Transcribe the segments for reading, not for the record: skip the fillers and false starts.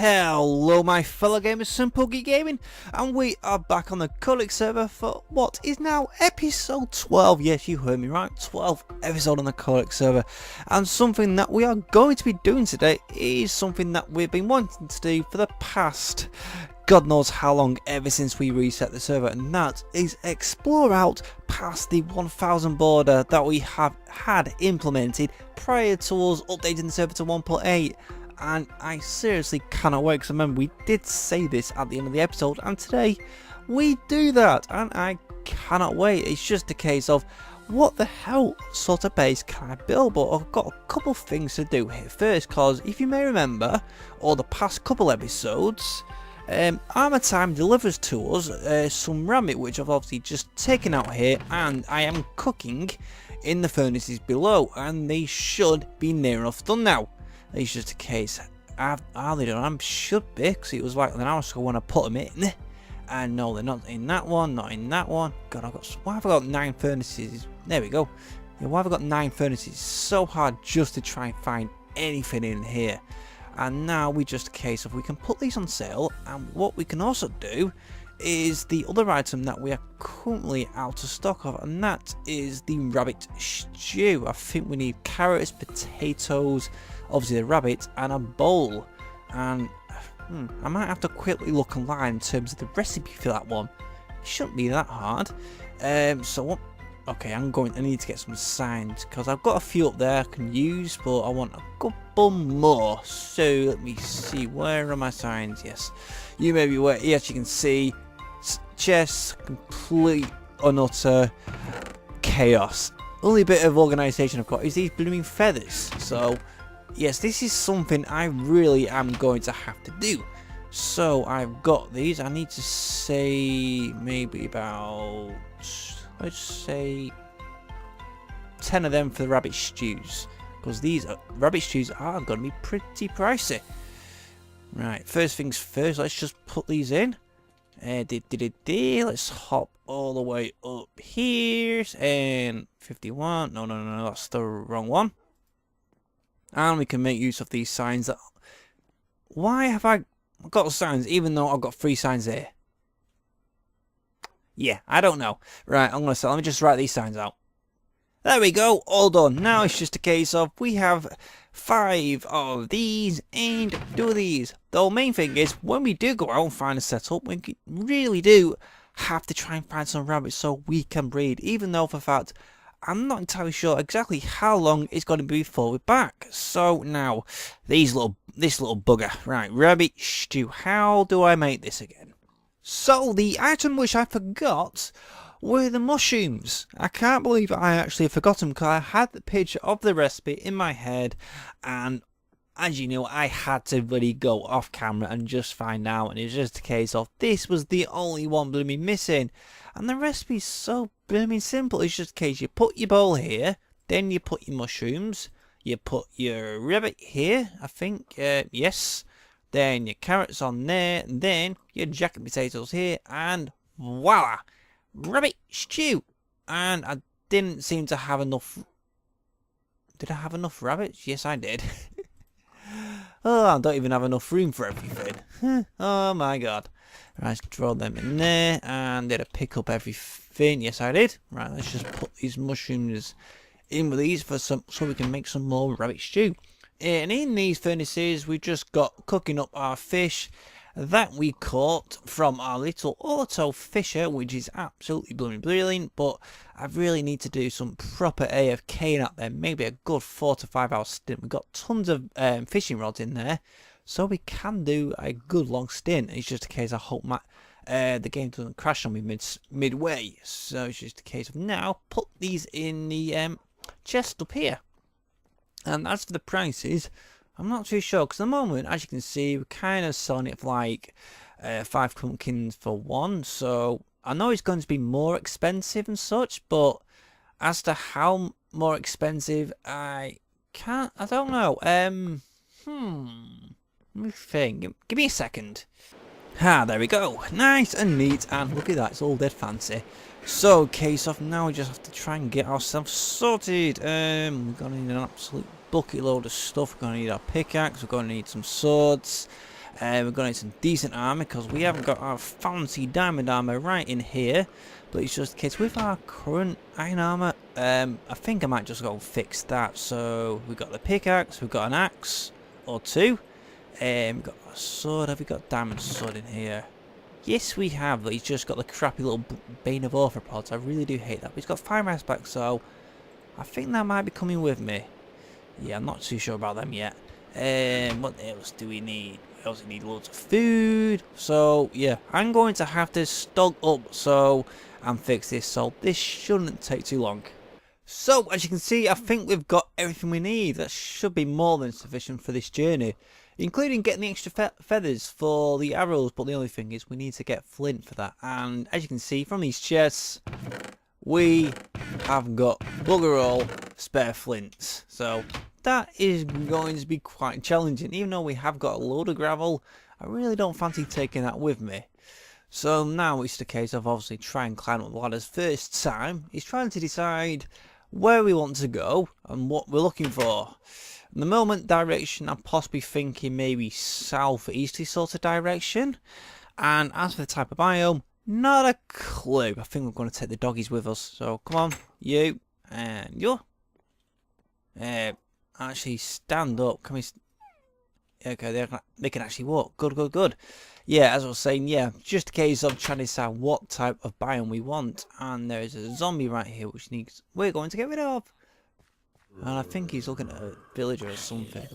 Hello my fellow gamers, Simple Geek Gaming, and we are back on the Codex server for what is now episode 12. Yes, you heard me right, 12 episode on the Codex server. And something that we are going to be doing today is something that we've been wanting to do for the past God knows how long, ever since we reset the server, and that is explore out past the 1000 border that we have had implemented prior to us updating the server to 1.8. And I seriously cannot wait, because remember we did say this at the end of the episode, and today we do that, and I cannot wait. It's just a case of what the hell sort of base can I build, but I've got a couple things to do here first, because if you may remember, or the past couple episodes, Armour Time delivers to us some rabbit, which I've obviously just taken out here, and I am cooking in the furnaces below, and they should be near enough done now. It's just a case, are they done? I should be, because it was like an hour ago when I put them in. And no, they're not in that one, not in that one. God, why have I got 9 furnaces? There we go. Yeah, why have I got 9 furnaces? It's so hard just to try and find anything in here. And now we just a case of we can put these on sale, and what we can also do is the other item that we are currently out of stock of, and that is the rabbit stew. I think we need carrots, potatoes, obviously the rabbit, and a bowl. And I might have to quickly look online in terms of the recipe for that one. It shouldn't be that hard. So what? Okay, I need to get some signs, because I've got a few up there I can use, but I want a couple more. So let me see, where are my signs? Yes, you may be aware. Yes, you can see chess, complete and utter chaos. Only bit of organisation I've got is these blooming feathers. So yes, this is something I really am going to have to do. So I've got these. I need to say maybe about, let's say 10 of them for the rabbit stews, because these rabbit stews are going to be pretty pricey. Right, first things first, let's just put these in. Let's hop all the way up here, and 51, no, that's the wrong one. And we can make use of these signs. That, why have I got signs even though I've got 3 signs there? Yeah, I don't know. Right, I'm gonna say, let me just write these signs out. There we go, all done. Now it's just a case of we have 5 of these and 2 of these. The main thing is, when we do go out and find a setup, we really do have to try and find some rabbits so we can breed, even though for a fact I'm not entirely sure exactly how long it's going to be before we're back. So now, this little bugger. Right, rabbit stew. How do I make this again? So the item which I forgot were the mushrooms. I can't believe I actually forgot them, because I had the picture of the recipe in my head, and as you know, I had to really go off camera and just find out, and it was just a case of this was the only one blooming missing. And the recipe's so blooming simple. It's just a case, you put your bowl here, then you put your mushrooms, you put your rabbit here, I think, yes, then your carrots on there, and then your jacket potatoes here, and voila, rabbit stew. And I didn't seem to have enough. Did I have enough rabbits? Yes, I did. Oh, I don't even have enough room for everything. Oh my god. Right, let's draw them in there, and did I pick up everything? Yes, I did. Right, let's just put these mushrooms in with these for so we can make some more rabbit stew. And in these furnaces, we've just got cooking up our fish that we caught from our little auto fisher, which is absolutely blooming brilliant. But I really need to do some proper AFK out there, maybe a good 4 to 5 hour stint. We've got tons of fishing rods in there, so we can do a good long stint. It's just a case, I hope the game doesn't crash on me midway. So it's just a case of now put these in the chest up here. And as for the prices, I'm not too sure, because at the moment, as you can see, we're kind of selling it for like 5 pumpkins for 1. So I know it's going to be more expensive and such, but as to how more expensive, I don't know. Let me think. Give me a second. There we go. Nice and neat, and look at that, it's all dead fancy. So, case off, now we just have to try and get ourselves sorted. We're going to need an absolute bucket load of stuff. We're going to need our pickaxe, we're going to need some swords. We're going to need some decent armor because we haven't got our fancy diamond armor right in here. But it's just the case with our current iron armor. I think I might just go and fix that. So we've got the pickaxe, we've got an axe or two. We've got a sword. Have we got diamond sword in here? Yes, we have. But he's just got the crappy little bane of arthropods. I really do hate that. But he's got 5 aspects, so I think that might be coming with me. Yeah, I'm not too sure about them yet. What else do we need? We also need loads of food. So yeah, I'm going to have to stock up and fix this. So this shouldn't take too long. So as you can see, I think we've got everything we need. That should be more than sufficient for this journey, including getting the extra feathers for the arrows. But the only thing is we need to get flint for that. And as you can see from these chests, we have got bugger all spare flints. So that is going to be quite challenging. Even though we have got a load of gravel, I really don't fancy taking that with me. So now it's the case of obviously trying and climb up the ladders. First time is trying to decide where we want to go and what we're looking for. At the moment, direction, I'm possibly thinking maybe southeasty sort of direction. And as for the type of biome, not a clue. I think we're going to take the doggies with us. So come on, you and you. Actually stand up. Can we? Okay, they can actually walk. Good, good, good. Yeah, as I was saying, yeah, just a case of trying to decide what type of biome we want. And there is a zombie right here which we're going to get rid of. And I think he's looking at a villager or something.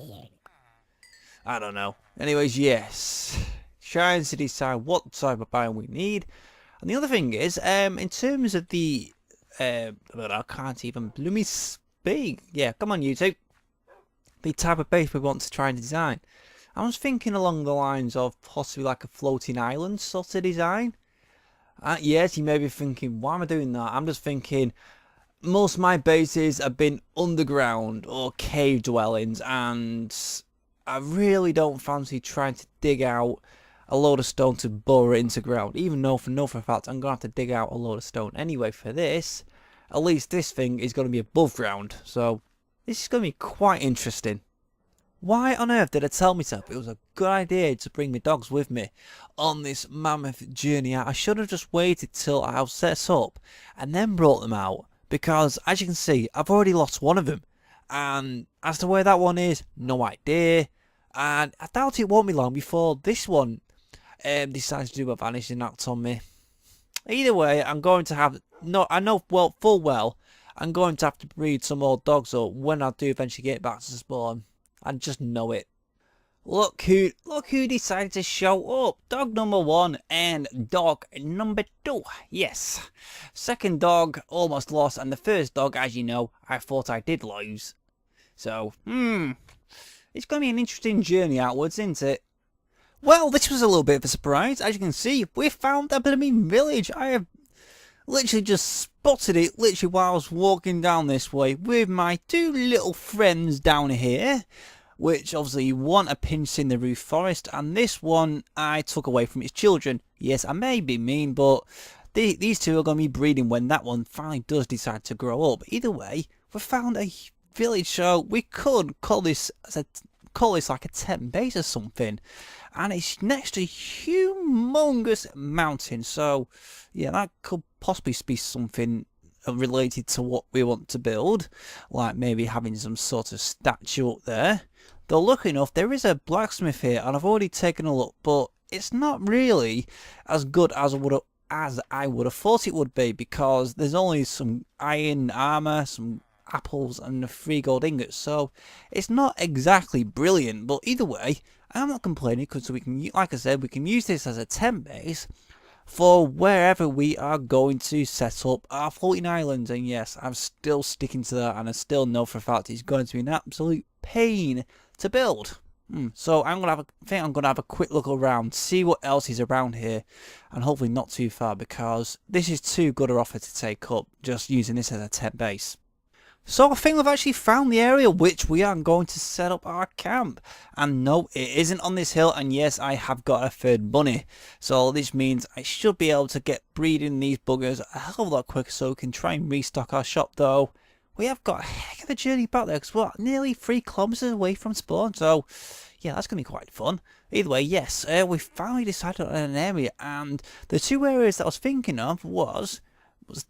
I don't know. Anyways, yes, trying to decide what type of biome we need. And the other thing is, in terms of the, I can't even blooming speak. Yeah, come on, you two. The type of base we want to try and design. I was thinking along the lines of possibly like a floating island sort of design. Yes, you may be thinking, why am I doing that? I'm just thinking, most of my bases have been underground or cave dwellings, and I really don't fancy trying to dig out a load of stone to bore it into ground. Even though for a fact I'm going to have to dig out a load of stone anyway for this. At least this thing is going to be above ground. So this is going to be quite interesting. Why on earth did I tell myself it was a good idea to bring my dogs with me on this mammoth journey out? I should have just waited till I was set up and then brought them out. Because as you can see, I've already lost one of them. And as to where that one is, no idea. And I doubt it won't be long before this one decides to do a vanishing act on me. Either way, I'm going to have, full well, I'm going to have to breed some more dogs up when I do eventually get back to spawn. I just know it. Look who decided to show up. Dog number 1 and dog number 2. Yes. Second dog almost lost, and the first dog, as you know, I thought I did lose. So, it's going to be an interesting journey outwards, isn't it? Well, this was a little bit of a surprise. As you can see, we found a blooming village. I have literally just spotted it literally while I was walking down this way with my 2 little friends down here. Which obviously one I pinched in the roof forest, and this one I took away from its children. Yes, I may be mean, but these 2 are going to be breeding when that one finally does decide to grow up. Either way, we found a village, so we could call this like a tent base or something. And it's next to a humongous mountain, so yeah, that could possibly be something related to what we want to build, like maybe having some sort of statue up there. Though lucky enough, there is a blacksmith here, and I've already taken a look, but it's not really as good as I would have thought it would be, because there's only some iron armor, some apples, and 3 gold ingots, so it's not exactly brilliant. But either way, I'm not complaining, because we can, like I said, we can use this as a tent base for wherever we are going to set up our floating islands. And yes, I'm still sticking to that, and I still know for a fact it's going to be an absolute pain to build. So I think I'm gonna have a quick look around, see what else is around here, and hopefully not too far, because this is too good an offer to take up just using this as a tent base. So I think we've actually found the area which we are going to set up our camp. And no, it isn't on this hill, and yes, I have got a 3rd bunny. So this means I should be able to get breeding these buggers a hell of a lot quicker, so we can try and restock our shop. Though we have got a heck of a journey back there, because we're nearly 3 kilometers away from spawn. So yeah, that's going to be quite fun. Either way, yes, we finally decided on an area, and the two areas that I was thinking of was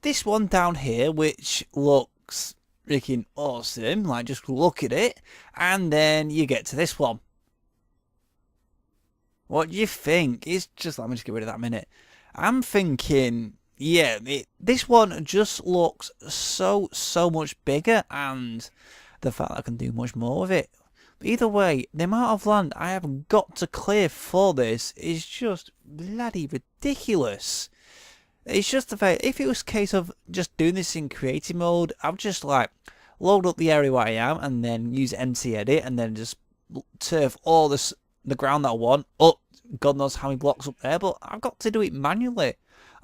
this one down here, which looks freaking awesome, like just look at it, and then you get to this one. What do you think? It's just, let me just get rid of that a minute. I'm thinking, yeah, this one just looks so much bigger, and the fact that I can do much more with it. But either way, the amount of land I have got to clear for this is just bloody ridiculous. It's just the fact, if it was a case of just doing this in creative mode, I'd just like load up the area where I am and then use MC edit and then just turf all the ground that I want up. God knows how many blocks up there, but I've got to do it manually.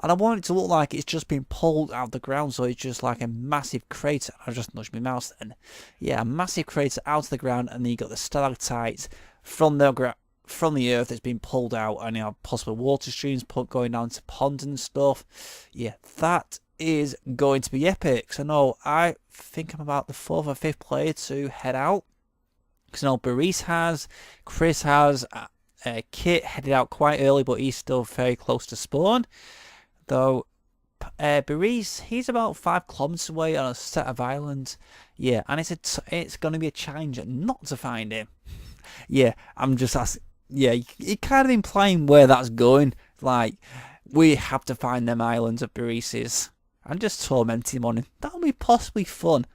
And I want it to look like it's just been pulled out of the ground, so it's just like a massive crater. I just nudged my mouse then. Yeah, a massive crater out of the ground, and then you got the stalactites from the earth that's been pulled out, and you have possible water streams going down to ponds and stuff. Yeah, that is going to be epic. So no, I think I'm about the 4th or 5th player to head out. Because no, Mirillis has, Chris has, Kit headed out quite early, but he's still very close to spawn. Though Mirillis, he's about 5 kilometers away on a set of islands. Yeah, and it's going to be a challenge not to find him. Yeah, I'm just asking. Yeah, you're kind of implying where that's going. Like, we have to find them islands of Mirillis. I'm just tormenting him on him. That'll be possibly fun.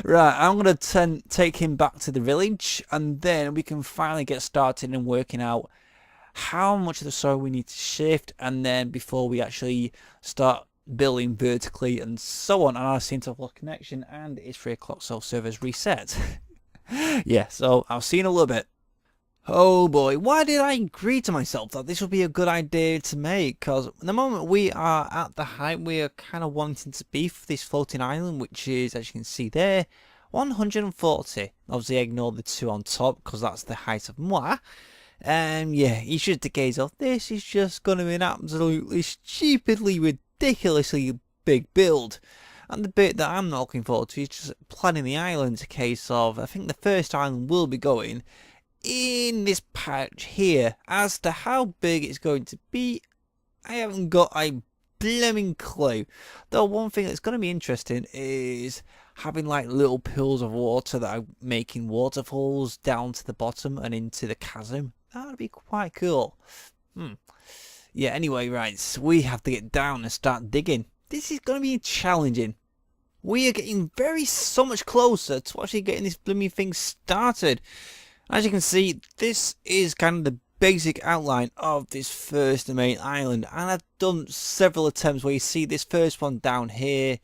Right, I'm going to take him back to the village, and then we can finally get started and working out how much of the soil we need to shift, and then before we actually start building vertically and so on. And I seem to have lost connection, and it's 3 o'clock, so server's reset. Yeah, so I'll see you in a little bit. Oh boy, why did I agree to myself that this would be a good idea to make? Because the moment we are at the height we are kind of wanting to be for this floating island, which is, as you can see there, 140. Obviously ignore the 2 on top, because that's the height of moi. Yeah, you should gaze off. This is just going to be an absolutely stupidly, ridiculously big build. And the bit that I'm not looking forward to is just planning the island. A case of, I think the first island will be going in this patch here. As to how big it's going to be, I haven't got a blooming clue. Though one thing that's going to be interesting is having like little pools of water that are making waterfalls down to the bottom and into the chasm. That would be quite cool. Yeah, anyway, right, so we have to get down and start digging. This is going to be challenging. We are getting so much closer to actually getting this blooming thing started. As you can see, this is kind of the basic outline of this first main island, and I've done several attempts where you see this first one down here.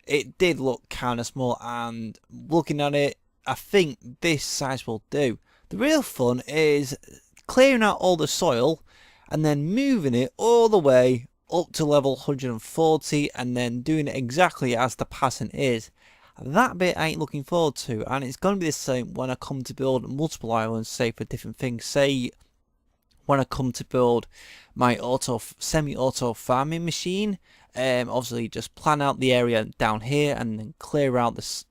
It did look kind of small, and looking at it, I think this size will do. The real fun is clearing out all the soil and then moving it all the way up to level 140 and then doing it exactly as the pattern is. That bit I ain't looking forward to, and it's going to be the same when I come to build multiple islands, say for different things. Say when I come to build my semi-auto farming machine, obviously just plan out the area down here and then clear out this,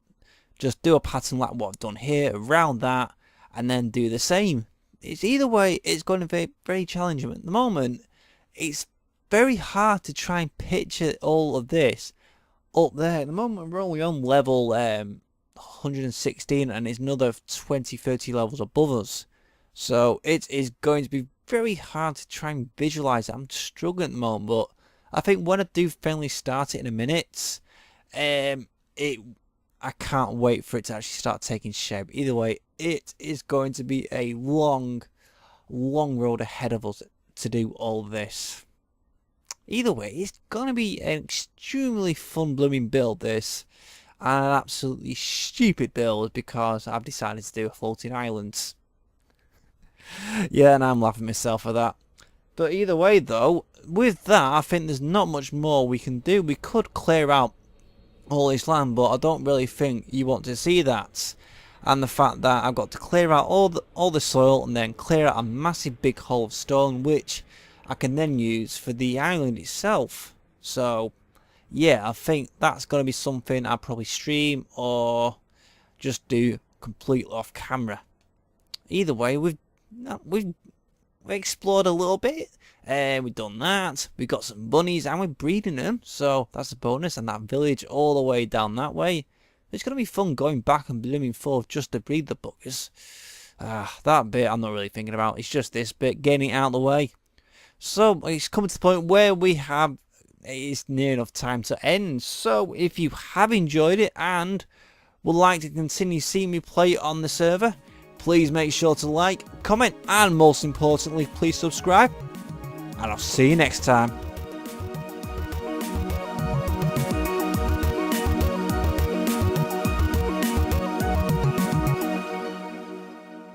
just do a pattern like what I've done here around that, and then do the same. It's either way, it's going to be very challenging. At the moment, it's very hard to try and picture all of this up there. At the moment we're only on level 116 and it's another 20-30 levels above us, so it is going to be very hard to try and visualize it. I'm struggling at the moment, but I think when I do finally start it in a minute, I can't wait for it to actually start taking shape. Either way, it is going to be a long road ahead of us to do all this. Either way, it's going to be an extremely fun blooming build, this, and an absolutely stupid build because I've decided to do floating islands. Yeah, and I'm laughing myself at that. But either way though, with that, I think there's not much more we can do. We could clear out all this land, but I don't really think you want to see that. And the fact that I've got to clear out all the soil and then clear out a massive big hole of stone, which I can then use for the island itself. So yeah, I think that's going to be something I'll probably stream or just do completely off camera. Either way, with we explored a little bit. We've done that. We've got some bunnies and we're breeding them, so that's a bonus. And that village all the way down that way. It's going to be fun going back and blooming forth just to breed the buggers. That bit I'm not really thinking about. It's just this bit, getting it out of the way. So it's coming to the point where it's near enough time to end. So if you have enjoyed it and would like to continue seeing me play on the server, please make sure to like, comment, and most importantly, please subscribe. And I'll see you next time.